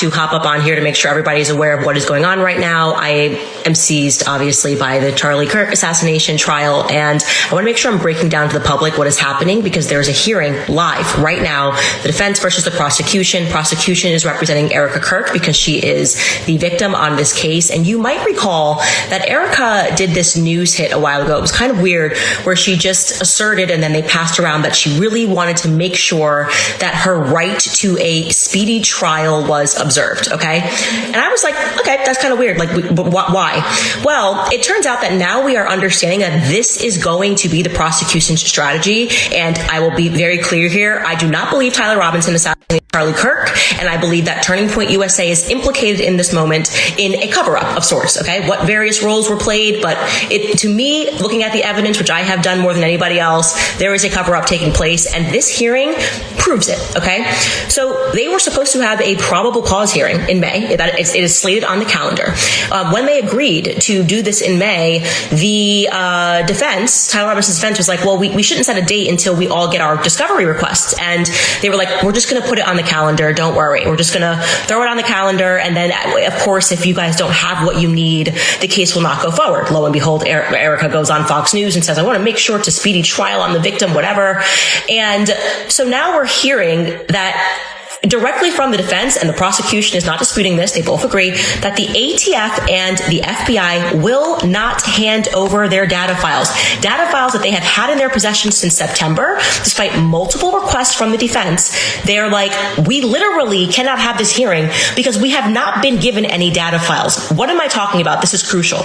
to hop up on here to make sure everybody's aware of what is going on right now. I am seized, obviously, by the Charlie Kirk assassination trial, and I want to make sure I'm breaking down to the public what is happening, because there's a hearing live right now, the defense versus the prosecution. Prosecution is representing Erika Kirk because she is the victim on this case, and you might recall that Erika did this news hit a while ago. It was kind of weird, where she just asserted, and then they passed around, that she really wanted to make sure that her right to a speedy trial was observed, okay? And I was like, okay, that's kind of weird. Like, why? Well, it turns out that now we are understanding that this is going to be the prosecution's strategy, and I will be very clear here. I do not believe Tyler Robinson assassinated Charlie Kirk, and I believe that Turning Point USA is implicated in this moment in a cover-up of sorts, okay? What various roles were played, but to me, looking at the evidence, which I have done more than anybody else, there is a cover-up taking place, and this hearing proves it, okay? So they were supposed to have a probable cause hearing in May. It is slated on the calendar. When they agreed to do this in May, the defense, Tyler Robinson's defense, was like, well, we shouldn't set a date until we all get our discovery requests. And they were like, we're just going to put it on the calendar. Don't worry. We're just going to throw it on the calendar. And then, of course, if you guys don't have what you need, the case will not go forward. Lo and behold, Erika goes on Fox News and says, I want to make sure it's a speedy trial on the victim, whatever. And so now we're hearing that directly from the defense, and the prosecution is not disputing this, they both agree, that the ATF and the FBI will not hand over their data files that they have had in their possession since September, despite multiple requests from the defense. They're like, we literally cannot have this hearing because we have not been given any data files. What am I talking about? This is crucial.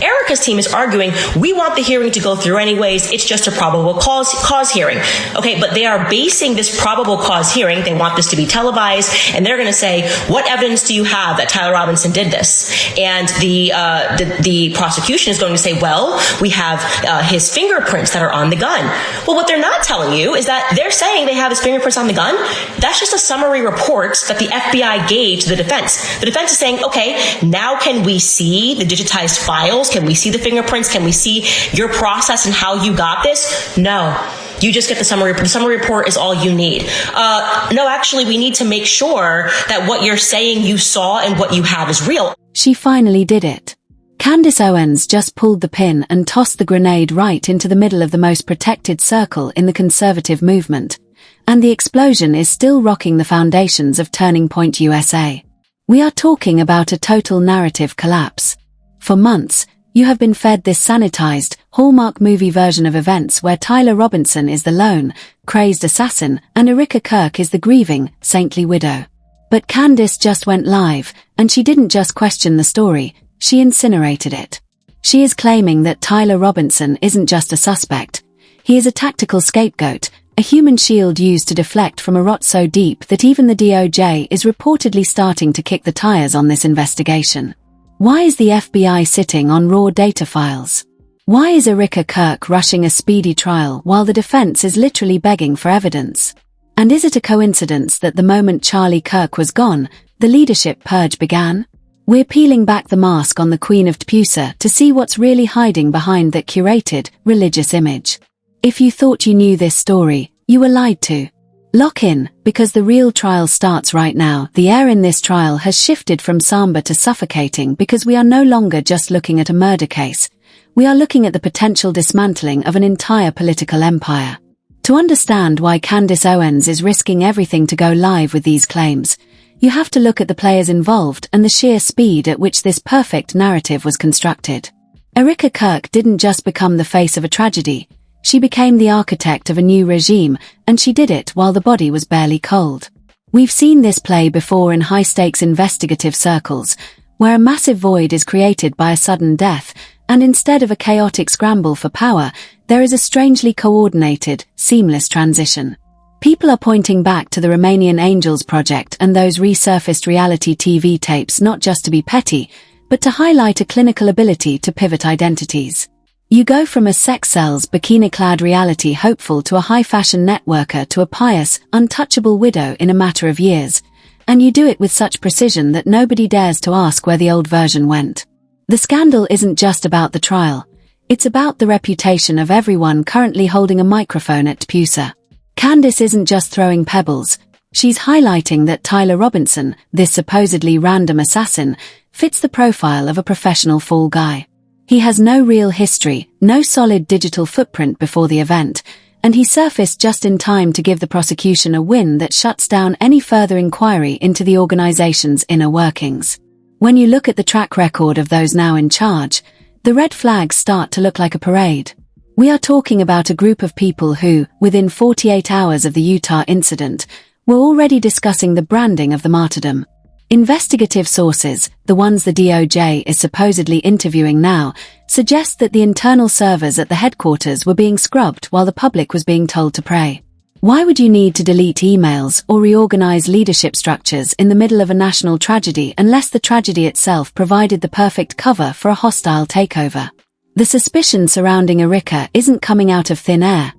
Erika's team is arguing, we want the hearing to go through anyways, it's just a probable cause hearing. Okay, but they are basing this probable cause hearing, they want this to be televised, and they're going to say, what evidence do you have that Tyler Robinson did this? And the prosecution is going to say, well, we have his fingerprints that are on the gun. Well, what they're not telling you is that they're saying they have his fingerprints on the gun. That's just a summary report that the FBI gave to the defense. The defense is saying, okay, now can we see the digitized files? Can we see the fingerprints? Can we see your process and how you got this? No. You just get the summary report. The summary report is all you need. No, actually, we need to make sure that what you're saying you saw and what you have is real. She finally did it. Candace Owens just pulled the pin and tossed the grenade right into the middle of the most protected circle in the conservative movement. And the explosion is still rocking the foundations of Turning Point USA. We are talking about a total narrative collapse. For months, you have been fed this sanitized, Hallmark movie version of events where Tyler Robinson is the lone, crazed assassin and Erika Kirk is the grieving, saintly widow. But Candace just went live, and she didn't just question the story, she incinerated it. She is claiming that Tyler Robinson isn't just a suspect. He is a tactical scapegoat, a human shield used to deflect from a rot so deep that even the DOJ is reportedly starting to kick the tires on this investigation. Why is the FBI sitting on raw data files? Why is Erika Kirk rushing a speedy trial while the defense is literally begging for evidence? And is it a coincidence that the moment Charlie Kirk was gone, the leadership purge began? We're peeling back the mask on the Queen of Tpusa to see what's really hiding behind that curated, religious image. If you thought you knew this story, you were lied to. Lock in, because the real trial starts right now. The air in this trial has shifted from somber to suffocating because we are no longer just looking at a murder case. We are looking at the potential dismantling of an entire political empire. To understand why Candace Owens is risking everything to go live with these claims, you have to look at the players involved and the sheer speed at which this perfect narrative was constructed. Erika Kirk didn't just become the face of a tragedy. She became the architect of a new regime, and she did it while the body was barely cold. We've seen this play before in high-stakes investigative circles, where a massive void is created by a sudden death, and instead of a chaotic scramble for power, there is a strangely coordinated, seamless transition. People are pointing back to the Romanian Angels project and those resurfaced reality TV tapes not just to be petty, but to highlight a clinical ability to pivot identities. You go from a sex sells bikini-clad reality hopeful to a high-fashion networker to a pious, untouchable widow in a matter of years, and you do it with such precision that nobody dares to ask where the old version went. The scandal isn't just about the trial. It's about the reputation of everyone currently holding a microphone at Tpusa. Candace isn't just throwing pebbles, She's highlighting that Tyler Robinson, this supposedly random assassin, fits the profile of a professional fall guy. He has no real history, no solid digital footprint before the event, and he surfaced just in time to give the prosecution a win that shuts down any further inquiry into the organization's inner workings. When you look at the track record of those now in charge, the red flags start to look like a parade. We are talking about a group of people who, within 48 hours of the Utah incident, were already discussing the branding of the martyrdom. Investigative sources, the ones the DOJ is supposedly interviewing now, suggest that the internal servers at the headquarters were being scrubbed while the public was being told to pray. Why would you need to delete emails or reorganize leadership structures in the middle of a national tragedy unless the tragedy itself provided the perfect cover for a hostile takeover? The suspicion surrounding Erika isn't coming out of thin air.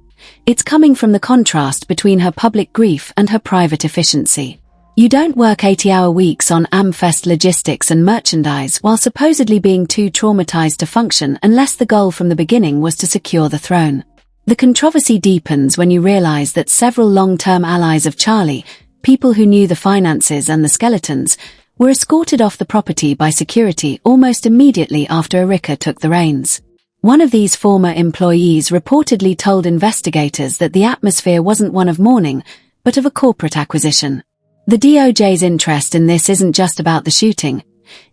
It's coming from the contrast between her public grief and her private efficiency. You don't work 80-hour weeks on Amfest logistics and merchandise while supposedly being too traumatized to function unless the goal from the beginning was to secure the throne. The controversy deepens when you realize that several long-term allies of Charlie, people who knew the finances and the skeletons, were escorted off the property by security almost immediately after Erika took the reins. One of these former employees reportedly told investigators that the atmosphere wasn't one of mourning, but of a corporate acquisition. The DOJ's interest in this isn't just about the shooting.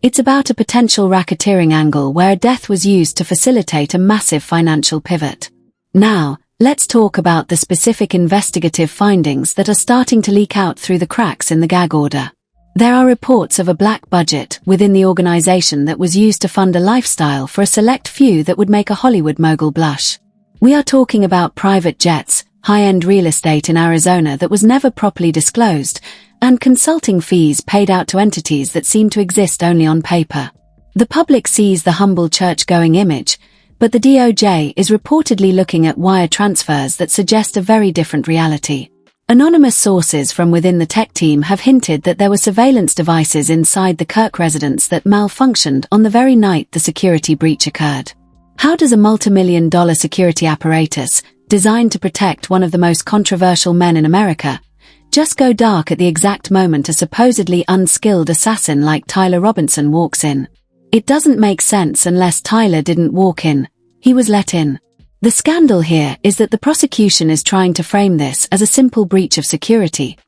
It's about a potential racketeering angle where a death was used to facilitate a massive financial pivot. Now, let's talk about the specific investigative findings that are starting to leak out through the cracks in the gag order. There are reports of a black budget within the organization that was used to fund a lifestyle for a select few that would make a Hollywood mogul blush. We are talking about private jets, high-end real estate in Arizona that was never properly disclosed, and consulting fees paid out to entities that seem to exist only on paper. The public sees the humble church-going image, but the DOJ is reportedly looking at wire transfers that suggest a very different reality. Anonymous sources from within the tech team have hinted that there were surveillance devices inside the Kirk residence that malfunctioned on the very night the security breach occurred. How does a multi-million-dollar security apparatus, designed to protect one of the most controversial men in America, just go dark at the exact moment a supposedly unskilled assassin like Tyler Robinson walks in? It doesn't make sense unless Tyler didn't walk in. He was let in. The scandal here is that the prosecution is trying to frame this as a simple breach of security,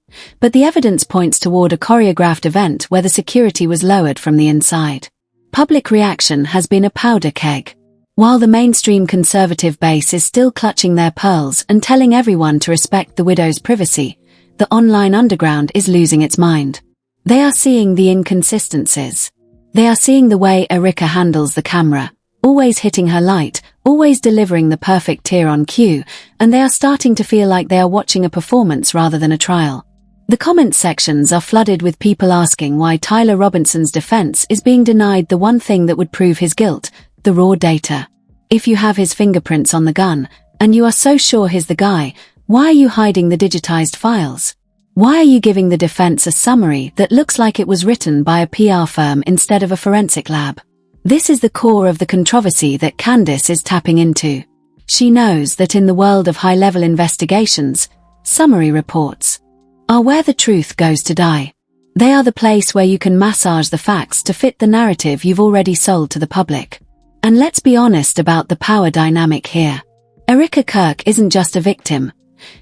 but the evidence points toward a choreographed event where the security was lowered from the inside. Public reaction has been a powder keg. While the mainstream conservative base is still clutching their pearls and telling everyone to respect the widow's privacy, the online underground is losing its mind. They are seeing the inconsistencies. They are seeing the way Erika handles the camera, always hitting her light, always delivering the perfect tear on cue, and they are starting to feel like they are watching a performance rather than a trial. The comment sections are flooded with people asking why Tyler Robinson's defense is being denied the one thing that would prove his guilt, the raw data. If you have his fingerprints on the gun, and you are so sure he's the guy, why are you hiding the digitized files? Why are you giving the defense a summary that looks like it was written by a PR firm instead of a forensic lab? This is the core of the controversy that Candace is tapping into. She knows that in the world of high-level investigations, summary reports are where the truth goes to die. They are the place where you can massage the facts to fit the narrative you've already sold to the public. And let's be honest about the power dynamic here. Erika Kirk isn't just a victim.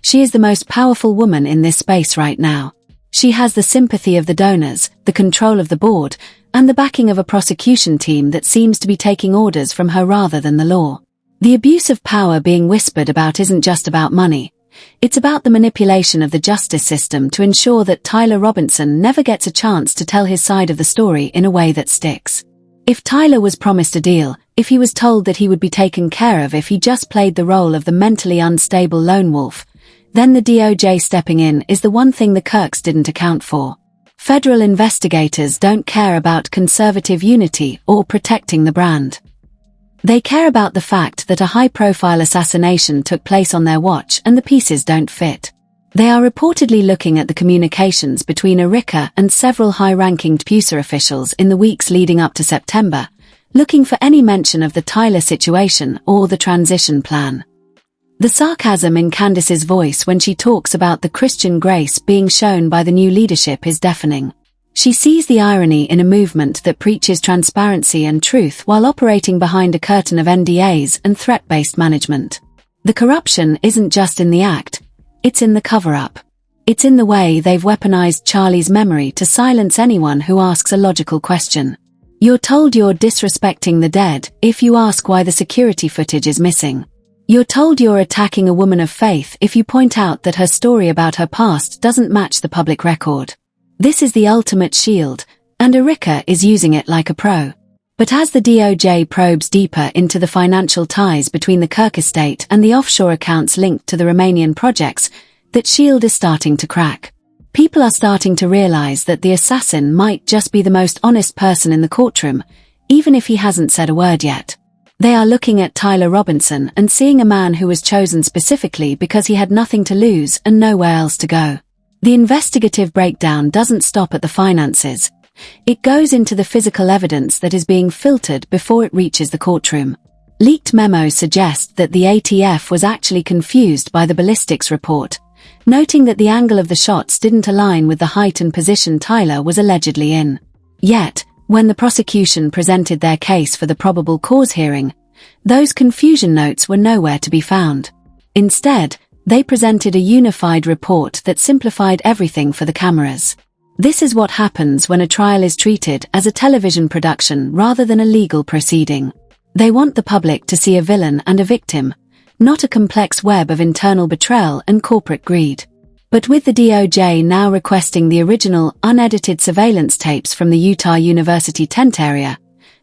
She is the most powerful woman in this space right now. She has the sympathy of the donors, the control of the board, and the backing of a prosecution team that seems to be taking orders from her rather than the law. The abuse of power being whispered about isn't just about money. It's about the manipulation of the justice system to ensure that Tyler Robinson never gets a chance to tell his side of the story in a way that sticks. If Tyler was promised a deal, if he was told that he would be taken care of if he just played the role of the mentally unstable lone wolf, then the DOJ stepping in is the one thing the Kirks didn't account for. Federal investigators don't care about conservative unity or protecting the brand. They care about the fact that a high-profile assassination took place on their watch and the pieces don't fit. They are reportedly looking at the communications between Erika and several high-ranking TPUSA officials in the weeks leading up to September, looking for any mention of the Tyler situation or the transition plan. The sarcasm in Candace's voice when she talks about the Christian grace being shown by the new leadership is deafening. She sees the irony in a movement that preaches transparency and truth while operating behind a curtain of NDAs and threat-based management. The corruption isn't just in the act, it's in the cover-up. It's in the way they've weaponized Charlie's memory to silence anyone who asks a logical question. You're told you're disrespecting the dead if you ask why the security footage is missing. You're told you're attacking a woman of faith if you point out that her story about her past doesn't match the public record. This is the ultimate shield, and Erika is using it like a pro. But as the DOJ probes deeper into the financial ties between the Kirk estate and the offshore accounts linked to the Romanian projects, that shield is starting to crack. People are starting to realize that the assassin might just be the most honest person in the courtroom, even if he hasn't said a word yet. They are looking at Tyler Robinson and seeing a man who was chosen specifically because he had nothing to lose and nowhere else to go. The investigative breakdown doesn't stop at the finances. It goes into the physical evidence that is being filtered before it reaches the courtroom. Leaked memos suggest that the ATF was actually confused by the ballistics report, noting that the angle of the shots didn't align with the height and position Tyler was allegedly in. Yet, when the prosecution presented their case for the probable cause hearing, those confusion notes were nowhere to be found. Instead, they presented a unified report that simplified everything for the cameras. This is what happens when a trial is treated as a television production rather than a legal proceeding. They want the public to see a villain and a victim, not a complex web of internal betrayal and corporate greed. But with the DOJ now requesting the original, unedited surveillance tapes from the Utah University tent area,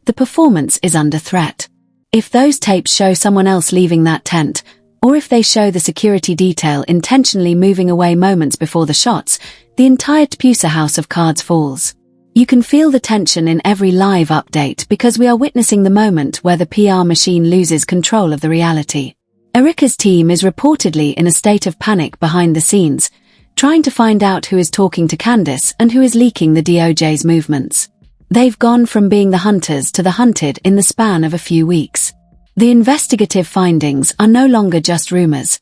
the performance is under threat. If those tapes show someone else leaving that tent, or if they show the security detail intentionally moving away moments before the shots, the entire Tpusa house of cards falls. You can feel the tension in every live update because we are witnessing the moment where the PR machine loses control of the reality. Erika's team is reportedly in a state of panic behind the scenes, trying to find out who is talking to Candace and who is leaking the DOJ's movements. They've gone from being the hunters to the hunted in the span of a few weeks. The investigative findings are no longer just rumors.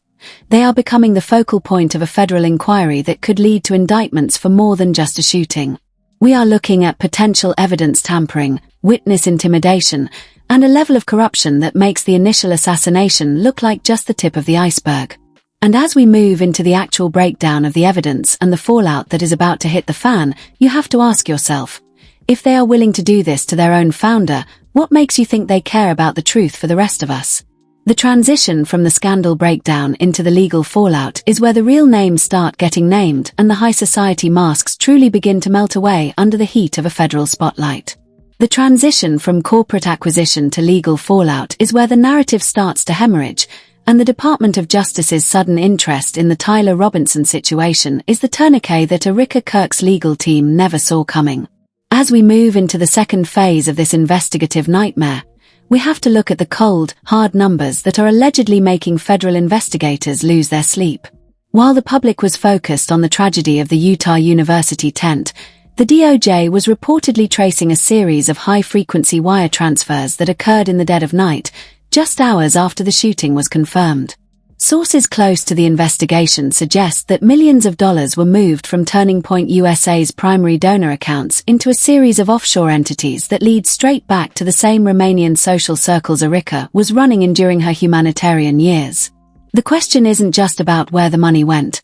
They are becoming the focal point of a federal inquiry that could lead to indictments for more than just a shooting. We are looking at potential evidence tampering, witness intimidation, and a level of corruption that makes the initial assassination look like just the tip of the iceberg. And as we move into the actual breakdown of the evidence and the fallout that is about to hit the fan, you have to ask yourself, if they are willing to do this to their own founder, what makes you think they care about the truth for the rest of us? The transition from the scandal breakdown into the legal fallout is where the real names start getting named and the high society masks truly begin to melt away under the heat of a federal spotlight. The transition from corporate acquisition to legal fallout is where the narrative starts to hemorrhage, and the Department of Justice's sudden interest in the Tyler Robinson situation is the tourniquet that Erika Kirk's legal team never saw coming. As we move into the second phase of this investigative nightmare, we have to look at the cold, hard numbers that are allegedly making federal investigators lose their sleep. While the public was focused on the tragedy of the Utah University tent, the DOJ was reportedly tracing a series of high-frequency wire transfers that occurred in the dead of night, just hours after the shooting was confirmed. Sources close to the investigation suggest that millions of dollars were moved from Turning Point USA's primary donor accounts into a series of offshore entities that lead straight back to the same Romanian social circles Erika was running in during her humanitarian years. The question isn't just about where the money went.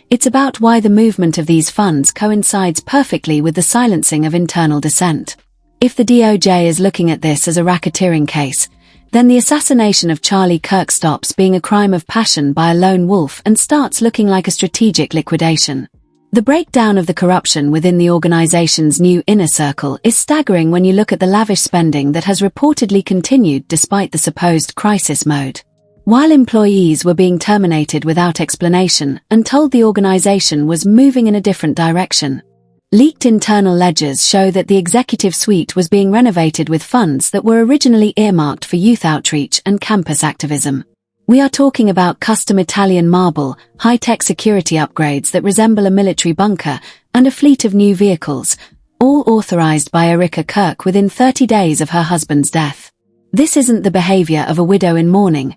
It's about why the movement of these funds coincides perfectly with the silencing of internal dissent. If the DOJ is looking at this as a racketeering case, then the assassination of Charlie Kirk stops being a crime of passion by a lone wolf and starts looking like a strategic liquidation. The breakdown of the corruption within the organization's new inner circle is staggering when you look at the lavish spending that has reportedly continued despite the supposed crisis mode. While employees were being terminated without explanation and told the organization was moving in a different direction, leaked internal ledgers show that the executive suite was being renovated with funds that were originally earmarked for youth outreach and campus activism. We are talking about custom Italian marble, high-tech security upgrades that resemble a military bunker, and a fleet of new vehicles, all authorized by Erika Kirk within 30 days of her husband's death. This isn't the behavior of a widow in mourning.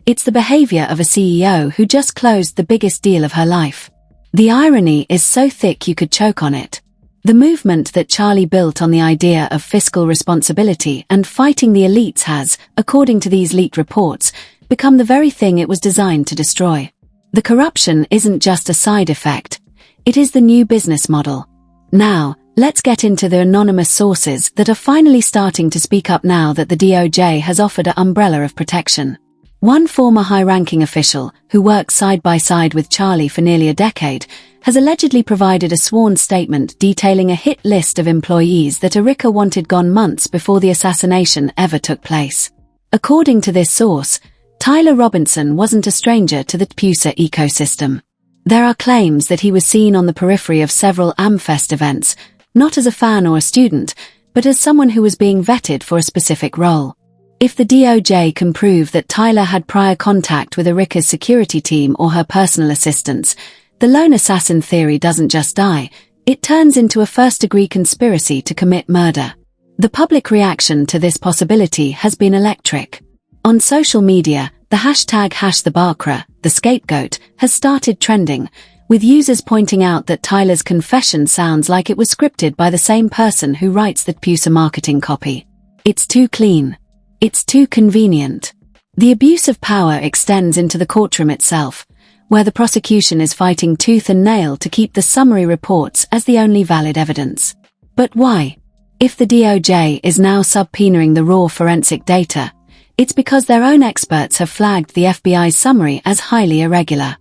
It's the behavior of a CEO who just closed the biggest deal of her life. The irony is so thick you could choke on it. The movement that Charlie built on the idea of fiscal responsibility and fighting the elites has, according to these leaked reports, become the very thing it was designed to destroy. The corruption isn't just a side effect. It is the new business model. Now, let's get into the anonymous sources that are finally starting to speak up now that the DOJ has offered an umbrella of protection. One former high-ranking official, who worked side by side with Charlie for nearly a decade, has allegedly provided a sworn statement detailing a hit list of employees that Erika wanted gone months before the assassination ever took place. According to this source, Tyler Robinson wasn't a stranger to the TPUSA ecosystem. There are claims that he was seen on the periphery of several AmFest events, not as a fan or a student, but as someone who was being vetted for a specific role. If the DOJ can prove that Tyler had prior contact with Erika's security team or her personal assistants, the lone assassin theory doesn't just die, it turns into a first-degree conspiracy to commit murder. The public reaction to this possibility has been electric. On social media, the hashtag #TheBarkra, the scapegoat, has started trending, with users pointing out that Tyler's confession sounds like it was scripted by the same person who writes the TPUSA marketing copy. It's too clean. It's too convenient. The abuse of power extends into the courtroom itself, where the prosecution is fighting tooth and nail to keep the summary reports as the only valid evidence. But why? If the DOJ is now subpoenaing the raw forensic data, it's because their own experts have flagged the FBI's summary as highly irregular.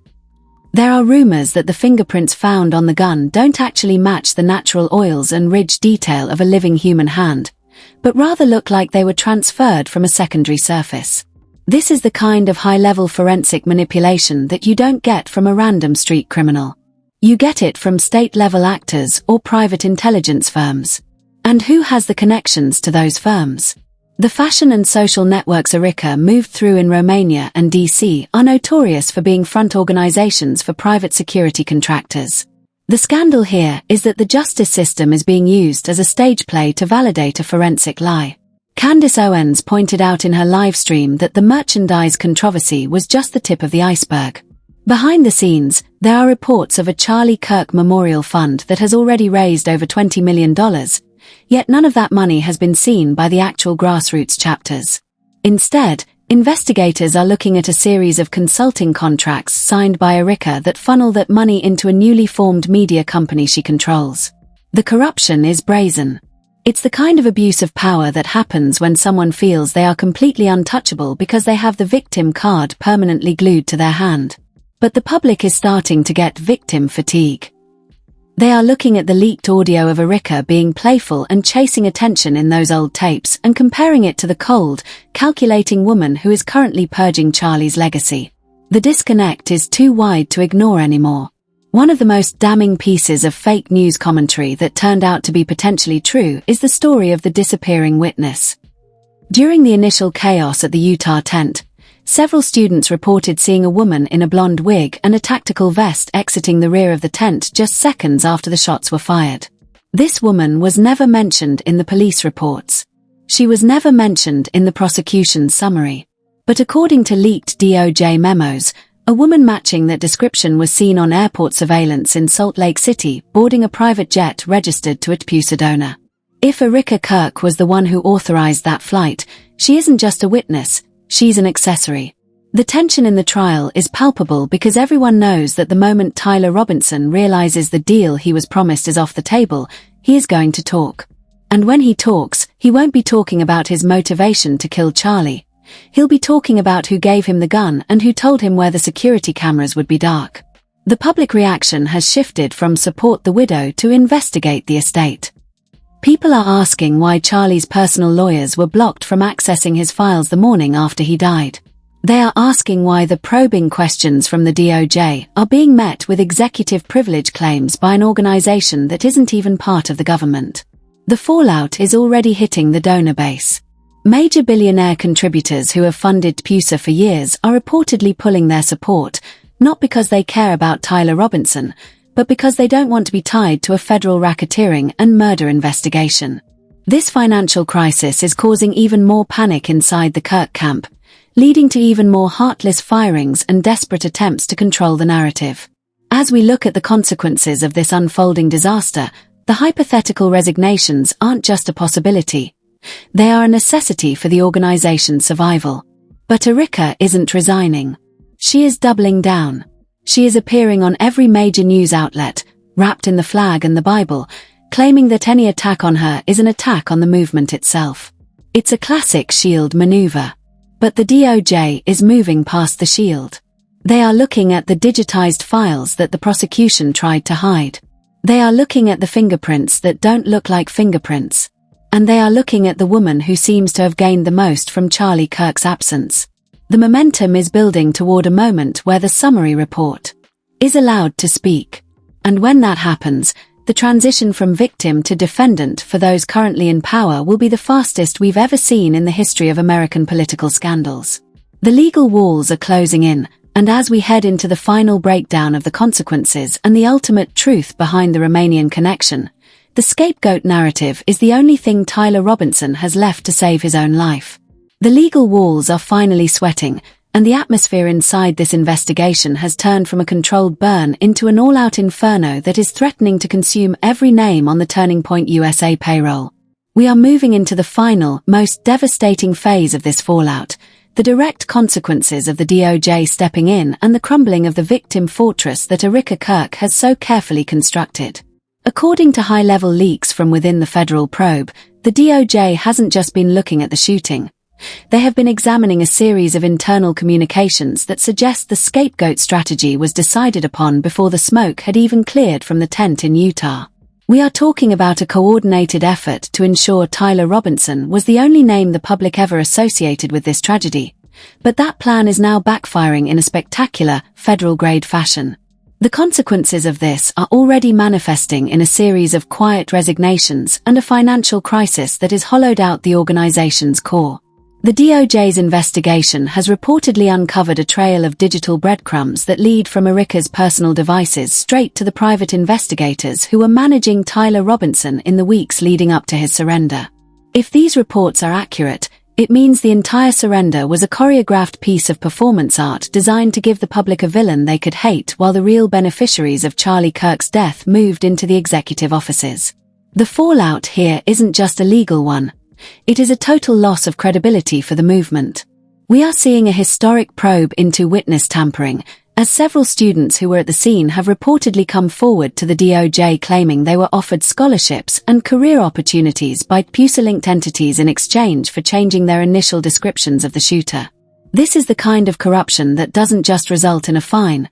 There are rumors that the fingerprints found on the gun don't actually match the natural oils and ridge detail of a living human hand, but rather look like they were transferred from a secondary surface. This is the kind of high-level forensic manipulation that you don't get from a random street criminal. You get it from state-level actors or private intelligence firms. And who has the connections to those firms? The fashion and social networks Erika moved through in Romania and DC are notorious for being front organizations for private security contractors. The scandal here is that the justice system is being used as a stage play to validate a forensic lie. Candace Owens pointed out in her live stream that the merchandise controversy was just the tip of the iceberg. Behind the scenes, there are reports of a Charlie Kirk Memorial Fund that has already raised over $20 million, yet none of that money has been seen by the actual grassroots chapters. Instead, investigators are looking at a series of consulting contracts signed by Erika that funnel that money into a newly formed media company she controls. The corruption is brazen. It's the kind of abuse of power that happens when someone feels they are completely untouchable because they have the victim card permanently glued to their hand. But the public is starting to get victim fatigue. They are looking at the leaked audio of Erika being playful and chasing attention in those old tapes and comparing it to the cold, calculating woman who is currently purging Charlie's legacy. The disconnect is too wide to ignore anymore. One of the most damning pieces of fake news commentary that turned out to be potentially true is the story of the disappearing witness. During the initial chaos at the Utah tent, several students reported seeing a woman in a blonde wig and a tactical vest exiting the rear of the tent just seconds after the shots were fired. This woman was never mentioned in the police reports. She was never mentioned in the prosecution's summary. But according to leaked DOJ memos, a woman matching that description was seen on airport surveillance in Salt Lake City boarding a private jet registered to a TPUSA donor. If Erika Kirk was the one who authorized that flight, she isn't just a witness, she's an accessory. The tension in the trial is palpable because everyone knows that the moment Tyler Robinson realizes the deal he was promised is off the table, he is going to talk. And when he talks, he won't be talking about his motivation to kill Charlie. He'll be talking about who gave him the gun and who told him where the security cameras would be dark. The public reaction has shifted from support the widow to investigate the estate. People are asking why Charlie's personal lawyers were blocked from accessing his files the morning after he died. They are asking why the probing questions from the DOJ are being met with executive privilege claims by an organization that isn't even part of the government. The fallout is already hitting the donor base. Major billionaire contributors who have funded TPUSA for years are reportedly pulling their support, not because they care about Tyler Robinson, but because they don't want to be tied to a federal racketeering and murder investigation. This financial crisis is causing even more panic inside the Kirk camp, leading to even more heartless firings and desperate attempts to control the narrative. As we look at the consequences of this unfolding disaster, the hypothetical resignations aren't just a possibility. They are a necessity for the organization's survival. But Erika isn't resigning. She is doubling down. She is appearing on every major news outlet, wrapped in the flag and the Bible, claiming that any attack on her is an attack on the movement itself. It's a classic shield maneuver. But the DOJ is moving past the shield. They are looking at the digitized files that the prosecution tried to hide. They are looking at the fingerprints that don't look like fingerprints. And they are looking at the woman who seems to have gained the most from Charlie Kirk's absence. The momentum is building toward a moment where the summary report is allowed to speak. And when that happens, the transition from victim to defendant for those currently in power will be the fastest we've ever seen in the history of American political scandals. The legal walls are closing in, and as we head into the final breakdown of the consequences and the ultimate truth behind the Romanian connection, the scapegoat narrative is the only thing Tyler Robinson has left to save his own life. The legal walls are finally sweating, and the atmosphere inside this investigation has turned from a controlled burn into an all-out inferno that is threatening to consume every name on the Turning Point USA payroll. We are moving into the final, most devastating phase of this fallout, the direct consequences of the DOJ stepping in and the crumbling of the victim fortress that Erika Kirk has so carefully constructed. According to high-level leaks from within the federal probe, the DOJ hasn't just been looking at the shooting. They have been examining a series of internal communications that suggest the scapegoat strategy was decided upon before the smoke had even cleared from the tent in Utah. We are talking about a coordinated effort to ensure Tyler Robinson was the only name the public ever associated with this tragedy. But that plan is now backfiring in a spectacular, federal-grade fashion. The consequences of this are already manifesting in a series of quiet resignations and a financial crisis that has hollowed out the organization's core. The DOJ's investigation has reportedly uncovered a trail of digital breadcrumbs that lead from Erika's personal devices straight to the private investigators who were managing Tyler Robinson in the weeks leading up to his surrender. If these reports are accurate, it means the entire surrender was a choreographed piece of performance art designed to give the public a villain they could hate while the real beneficiaries of Charlie Kirk's death moved into the executive offices. The fallout here isn't just a legal one. It is a total loss of credibility for the movement. We are seeing a historic probe into witness tampering, as several students who were at the scene have reportedly come forward to the DOJ claiming they were offered scholarships and career opportunities by PUSA-linked entities in exchange for changing their initial descriptions of the shooter. This is the kind of corruption that doesn't just result in a fine.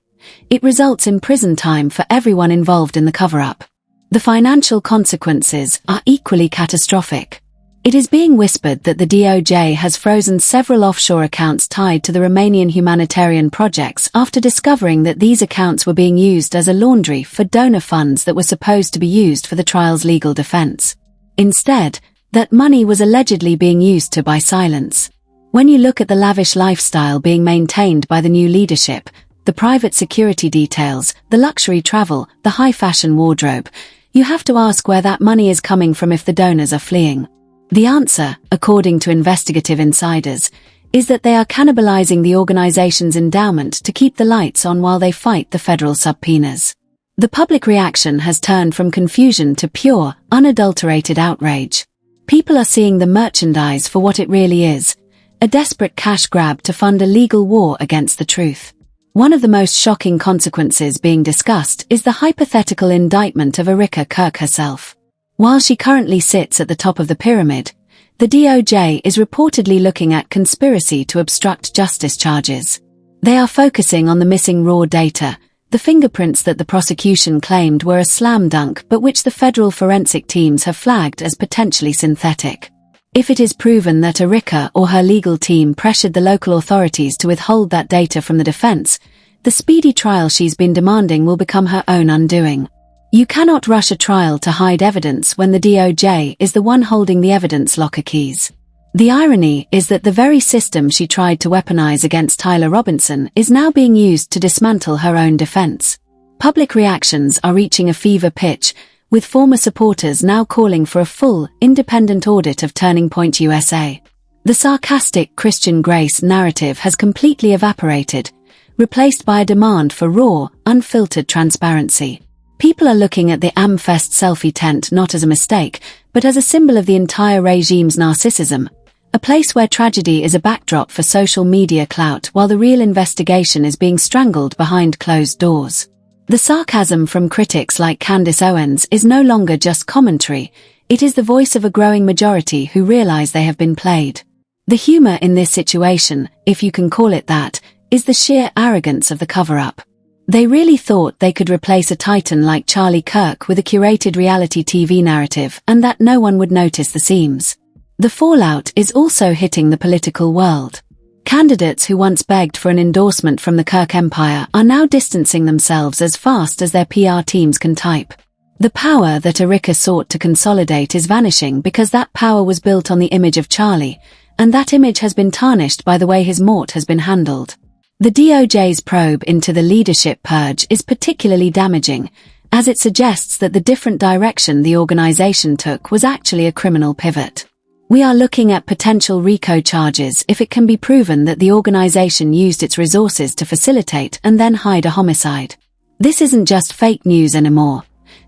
It results in prison time for everyone involved in the cover-up. The financial consequences are equally catastrophic. It is being whispered that the DOJ has frozen several offshore accounts tied to the Romanian humanitarian projects after discovering that these accounts were being used as a laundry for donor funds that were supposed to be used for the trial's legal defense. Instead, that money was allegedly being used to buy silence. When you look at the lavish lifestyle being maintained by the new leadership, the private security details, the luxury travel, the high-fashion wardrobe, you have to ask where that money is coming from if the donors are fleeing. The answer, according to investigative insiders, is that they are cannibalizing the organization's endowment to keep the lights on while they fight the federal subpoenas. The public reaction has turned from confusion to pure, unadulterated outrage. People are seeing the merchandise for what it really is, a desperate cash grab to fund a legal war against the truth. One of the most shocking consequences being discussed is the hypothetical indictment of Erika Kirk herself. While she currently sits at the top of the pyramid, the DOJ is reportedly looking at conspiracy to obstruct justice charges. They are focusing on the missing raw data, the fingerprints that the prosecution claimed were a slam dunk but which the federal forensic teams have flagged as potentially synthetic. If it is proven that Erika or her legal team pressured the local authorities to withhold that data from the defense, the speedy trial she's been demanding will become her own undoing. You cannot rush a trial to hide evidence when the DOJ is the one holding the evidence locker keys. The irony is that the very system she tried to weaponize against Tyler Robinson is now being used to dismantle her own defense. Public reactions are reaching a fever pitch, with former supporters now calling for a full, independent audit of Turning Point USA. The sarcastic Christian Grace narrative has completely evaporated, replaced by a demand for raw, unfiltered transparency. People are looking at the Amfest selfie tent not as a mistake, but as a symbol of the entire regime's narcissism, a place where tragedy is a backdrop for social media clout while the real investigation is being strangled behind closed doors. The sarcasm from critics like Candace Owens is no longer just commentary, it is the voice of a growing majority who realize they have been played. The humor in this situation, if you can call it that, is the sheer arrogance of the cover-up. They really thought they could replace a titan like Charlie Kirk with a curated reality TV narrative and that no one would notice the seams. The fallout is also hitting the political world. Candidates who once begged for an endorsement from the Kirk empire are now distancing themselves as fast as their PR teams can type. The power that Erika sought to consolidate is vanishing because that power was built on the image of Charlie, and that image has been tarnished by the way his mort has been handled. The DOJ's probe into the leadership purge is particularly damaging, as it suggests that the different direction the organization took was actually a criminal pivot. We are looking at potential RICO charges if it can be proven that the organization used its resources to facilitate and then hide a homicide. This isn't just fake news anymore.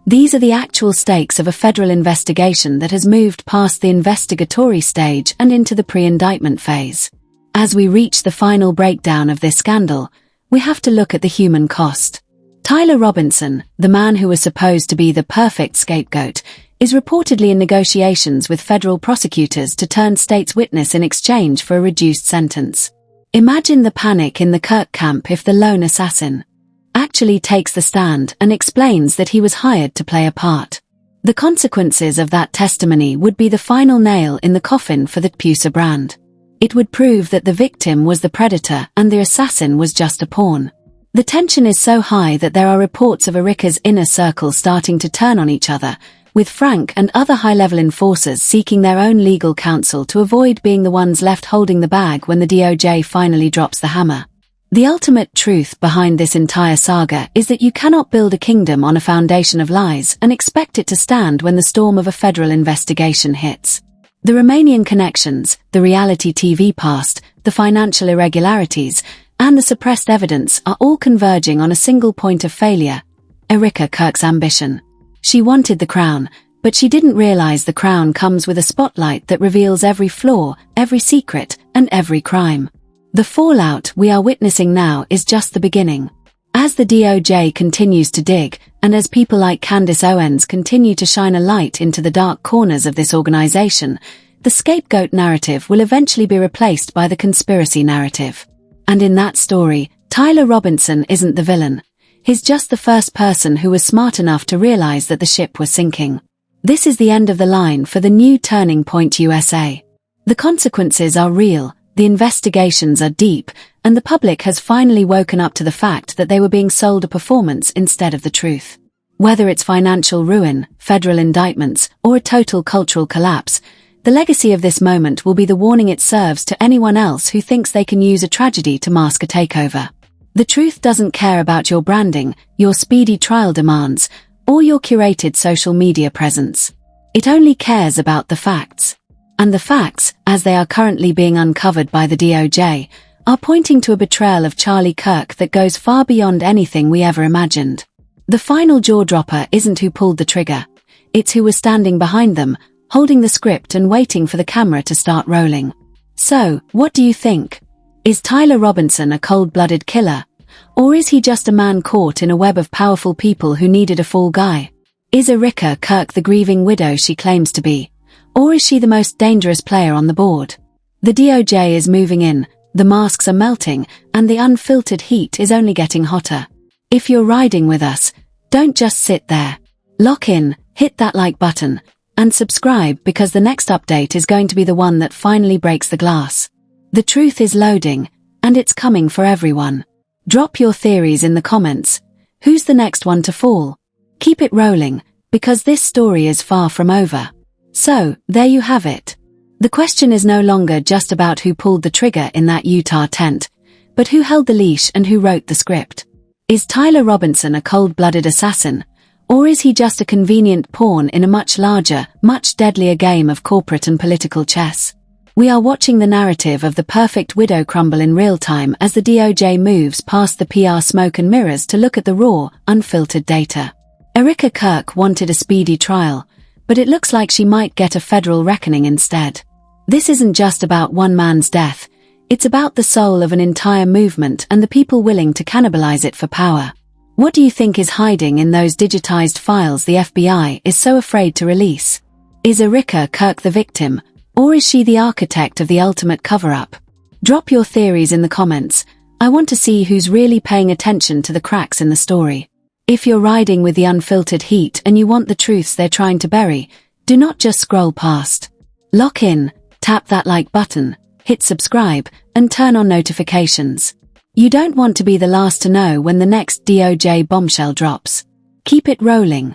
These are the actual stakes of a federal investigation that has moved past the investigatory stage and into the pre-indictment phase. As we reach the final breakdown of this scandal, we have to look at the human cost. Tyler Robinson, the man who was supposed to be the perfect scapegoat, is reportedly in negotiations with federal prosecutors to turn state's witness in exchange for a reduced sentence. Imagine the panic in the Kirk camp if the lone assassin actually takes the stand and explains that he was hired to play a part. The consequences of that testimony would be the final nail in the coffin for the Pusa brand. It would prove that the victim was the predator and the assassin was just a pawn. The tension is so high that there are reports of Erika's inner circle starting to turn on each other, with Frank and other high-level enforcers seeking their own legal counsel to avoid being the ones left holding the bag when the DOJ finally drops the hammer. The ultimate truth behind this entire saga is that you cannot build a kingdom on a foundation of lies and expect it to stand when the storm of a federal investigation hits. The Romanian connections, the reality TV past, the financial irregularities, and the suppressed evidence are all converging on a single point of failure: Erika Kirk's ambition. She wanted the crown, but she didn't realize the crown comes with a spotlight that reveals every flaw, every secret, and every crime. The fallout we are witnessing now is just the beginning. As the DOJ continues to dig, and as people like Candace Owens continue to shine a light into the dark corners of this organization, the scapegoat narrative will eventually be replaced by the conspiracy narrative. And in that story, Tyler Robinson isn't the villain. He's just the first person who was smart enough to realize that the ship was sinking. This is the end of the line for the new Turning Point USA. The consequences are real, the investigations are deep, and the public has finally woken up to the fact that they were being sold a performance instead of the truth. Whether it's financial ruin, federal indictments, or a total cultural collapse, the legacy of this moment will be the warning it serves to anyone else who thinks they can use a tragedy to mask a takeover. The truth doesn't care about your branding, your speedy trial demands, or your curated social media presence. It only cares about the facts. And the facts, as they are currently being uncovered by the DOJ, are pointing to a betrayal of Charlie Kirk that goes far beyond anything we ever imagined. The final jaw-dropper isn't who pulled the trigger. It's who was standing behind them, holding the script and waiting for the camera to start rolling. So, what do you think? Is Tyler Robinson a cold-blooded killer? Or is he just a man caught in a web of powerful people who needed a fall guy? Is Erika Kirk the grieving widow she claims to be? Or is she the most dangerous player on the board? The DOJ is moving in, the masks are melting, and the unfiltered heat is only getting hotter. If you're riding with us, don't just sit there. Lock in, hit that like button, and subscribe because the next update is going to be the one that finally breaks the glass. The truth is loading, and it's coming for everyone. Drop your theories in the comments. Who's the next one to fall? Keep it rolling, because this story is far from over. So, there you have it. The question is no longer just about who pulled the trigger in that Utah tent, but who held the leash and who wrote the script. Is Tyler Robinson a cold-blooded assassin, or is he just a convenient pawn in a much larger, much deadlier game of corporate and political chess? We are watching the narrative of the perfect widow crumble in real time as the DOJ moves past the PR smoke and mirrors to look at the raw, unfiltered data. Erika Kirk wanted a speedy trial, but it looks like she might get a federal reckoning instead. This isn't just about one man's death, it's about the soul of an entire movement and the people willing to cannibalize it for power. What do you think is hiding in those digitized files the FBI is so afraid to release? Is Erika Kirk the victim, or is she the architect of the ultimate cover-up? Drop your theories in the comments. I want to see who's really paying attention to the cracks in the story. If you're riding with the unfiltered heat and you want the truths they're trying to bury, do not just scroll past. Lock in, tap that like button, hit subscribe, and turn on notifications. You don't want to be the last to know when the next DOJ bombshell drops. Keep it rolling.